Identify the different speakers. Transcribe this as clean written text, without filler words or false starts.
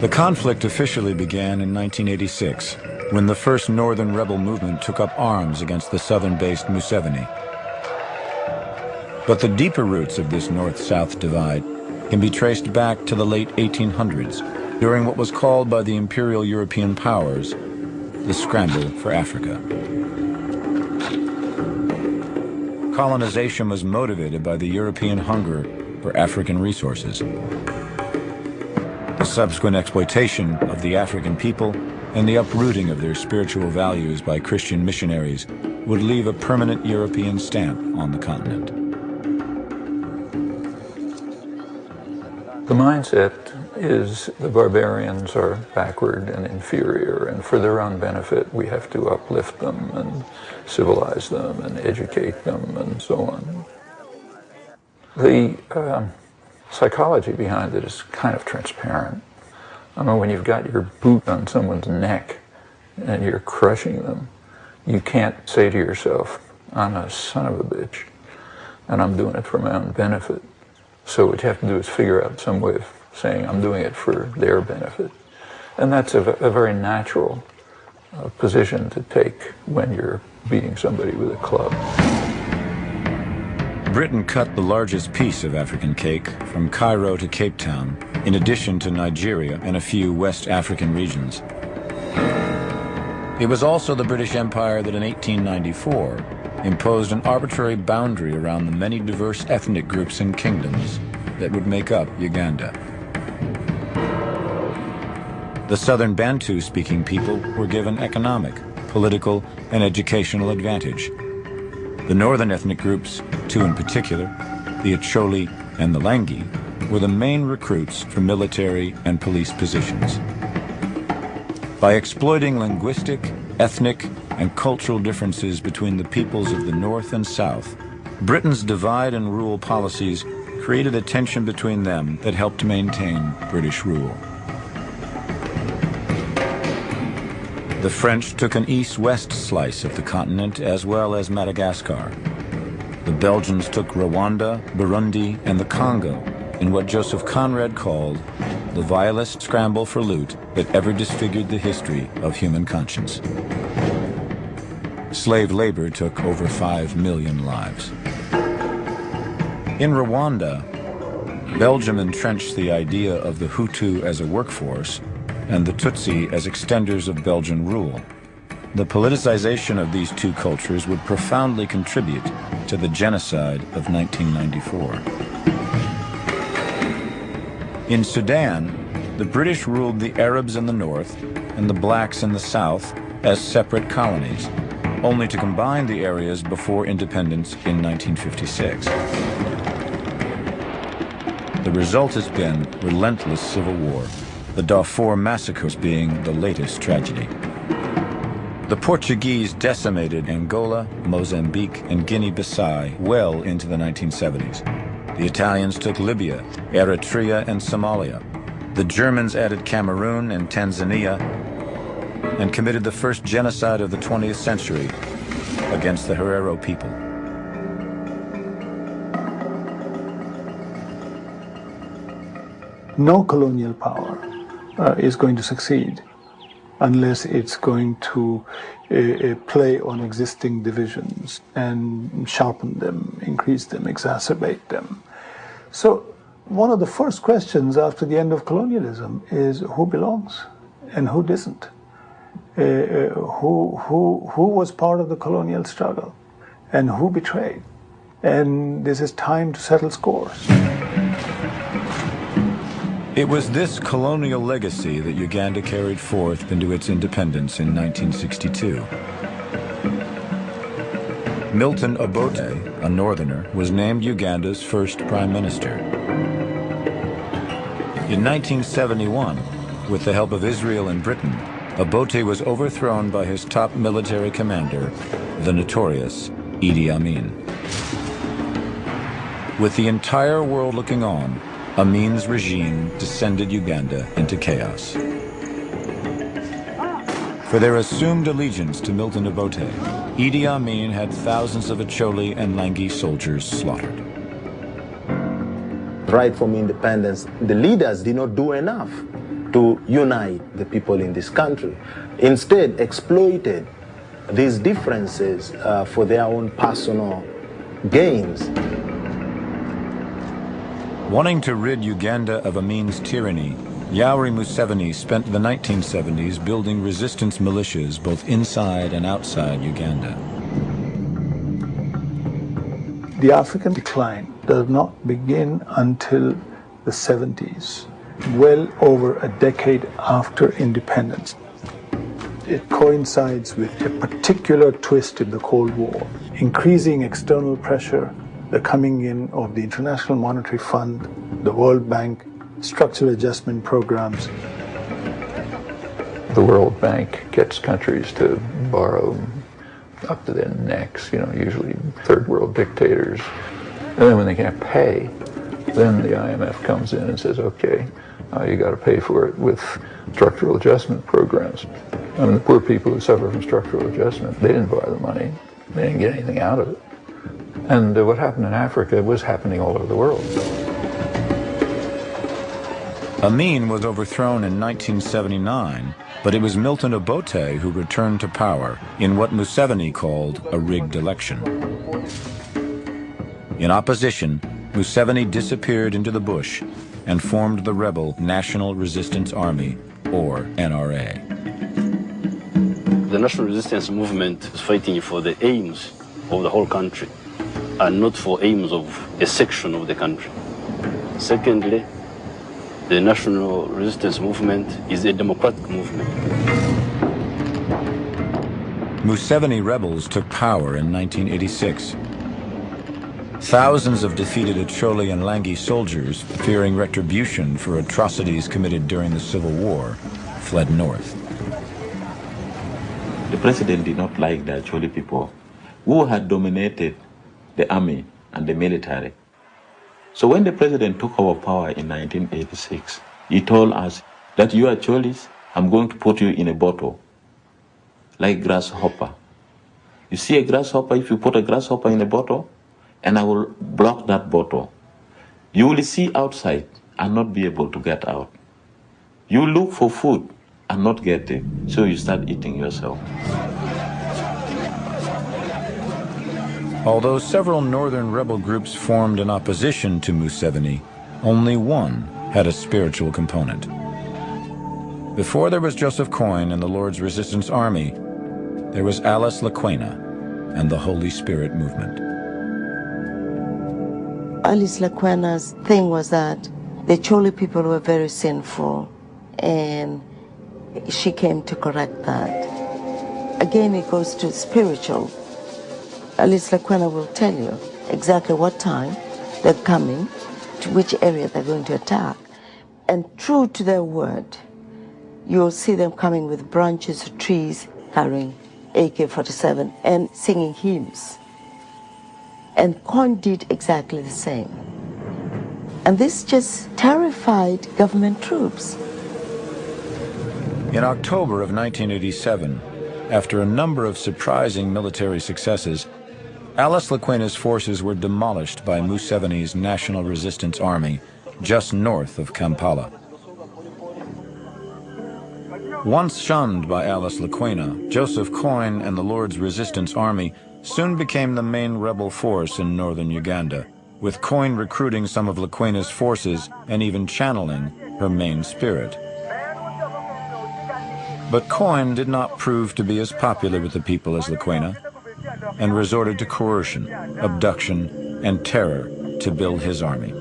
Speaker 1: The conflict officially began in 1986, when the first northern rebel movement took up arms against the southern-based Museveni. But the deeper roots of this north-south divide can be traced back to the late 1800s, during what was called by the imperial European powers the Scramble for Africa. Colonization was motivated by the European hunger for African resources. The subsequent exploitation of the African people and the uprooting of their spiritual values by Christian missionaries would leave a permanent European stamp on the continent.
Speaker 2: The mindset is the barbarians are backward and inferior, and for their own benefit we have to uplift them and civilize them and educate them and so on. The psychology behind it is kind of transparent. I mean, when you've got your boot on someone's neck and you're crushing them, you can't say to yourself, I'm a son of a bitch and I'm doing it for my own benefit. So what you have to do is figure out some way of saying I'm doing it for their benefit. And that's a very natural position to take when you're beating somebody with a club.
Speaker 1: Britain cut the largest piece of African cake from Cairo to Cape Town, in addition to Nigeria and a few West African regions. It was also the British Empire that in 1894 imposed an arbitrary boundary around the many diverse ethnic groups and kingdoms that would make up Uganda. The southern Bantu-speaking people were given economic, political, and educational advantage. The northern ethnic groups, two in particular, the Acholi and the Langi, were the main recruits for military and police positions. By exploiting linguistic, ethnic, and cultural differences between the peoples of the North and South, Britain's divide and rule policies created a tension between them that helped maintain British rule. The French took an east-west slice of the continent as well as Madagascar. The Belgians took Rwanda, Burundi, and the Congo in what Joseph Conrad called the vilest scramble for loot that ever disfigured the history of human conscience. Slave labor took over 5 million lives. In Rwanda, Belgium entrenched the idea of the Hutu as a workforce and the Tutsi as extenders of Belgian rule. The politicization of these two cultures would profoundly contribute to the genocide of 1994. In Sudan, the British ruled the Arabs in the north and the blacks in the south as separate colonies, only to combine the areas before independence in 1956. The result has been relentless civil war, the Darfur massacres being the latest tragedy. The Portuguese decimated Angola, Mozambique, and Guinea-Bissau well into the 1970s. The Italians took Libya, Eritrea, and Somalia. The Germans added Cameroon and Tanzania and committed the first genocide of the 20th century against the Herero people.
Speaker 3: No colonial power is going to succeed unless it's going to play on existing divisions and sharpen them, increase them, exacerbate them. So one of the first questions after the end of colonialism is who belongs and who doesn't? Who was part of the colonial struggle and who betrayed? And this is time to settle scores.
Speaker 1: It was this colonial legacy that Uganda carried forth into its independence in 1962. Milton Obote, a northerner, was named Uganda's first prime minister. In 1971, with the help of Israel and Britain, Obote was overthrown by his top military commander, the notorious Idi Amin. With the entire world looking on, Amin's regime descended Uganda into chaos. For their assumed allegiance to Milton Obote, Idi Amin had thousands of Acholi and Langi soldiers slaughtered.
Speaker 4: Right from independence, the leaders did not do enough. to unite the people in this country. Instead, exploited these differences for their own personal gains.
Speaker 1: Wanting to rid Uganda of Amin's tyranny, Yoweri Museveni spent the 1970s building resistance militias both inside and outside Uganda.
Speaker 3: The African decline does not begin until the 70s, well over a decade after independence. It coincides with a particular twist in the Cold War, increasing external pressure, the coming in of the International Monetary Fund, the World Bank, structural adjustment programs.
Speaker 2: The World Bank gets countries to borrow up to their necks, usually third world dictators. And then when they can't pay, then the IMF comes in and says, okay, you got to pay for it with structural adjustment programs. I mean, the poor people who suffer from structural adjustment, they didn't borrow the money. They didn't get anything out of it. And what happened in Africa was happening all over the world.
Speaker 1: Amin was overthrown in 1979, but it was Milton Obote who returned to power in what Museveni called a rigged election. In opposition, Museveni disappeared into the bush and formed the rebel National Resistance Army, or NRA.
Speaker 5: The National Resistance Movement is fighting for the aims of the whole country and not for aims of a section of the country. Secondly, the National Resistance Movement is a democratic movement.
Speaker 1: Museveni rebels took power in 1986. Thousands of defeated Acholi and Langi soldiers, fearing retribution for atrocities committed during the Civil War, fled north.
Speaker 6: The president did not like the Acholi people, who had dominated the army and the military. So when the president took over power in 1986, he told us that you Acholis, I'm going to put you in a bottle, like grasshopper. You see a grasshopper, if you put a grasshopper in a bottle, and I will block that bottle, you will see outside and not be able to get out. You look for food and not get it, so you start eating yourself.
Speaker 1: Although several northern rebel groups formed in opposition to Museveni, only one had a spiritual component. Before there was Joseph Coyne and the Lord's Resistance Army, there was Alice Lakwena and the Holy Spirit movement.
Speaker 7: Alice Lakwena's thing was that the Choli people were very sinful, and she came to correct that. Again, it goes to spiritual. Alice Lakwena will tell you exactly what time they're coming, to which area they're going to attack. And true to their word, you'll see them coming with branches of trees, carrying AK-47 and singing hymns. And Coyne did exactly the same. And this just terrified government troops.
Speaker 1: In October of 1987, after a number of surprising military successes, Alice Lakwena's forces were demolished by Museveni's National Resistance Army just north of Kampala. Once shunned by Alice Lakwena, Joseph Coyne and the Lord's Resistance Army soon became the main rebel force in northern Uganda, with Coyne recruiting some of Lakwena's forces and even channeling her main spirit. But Coyne did not prove to be as popular with the people as Lakwena, and resorted to coercion, abduction, and terror to build his army.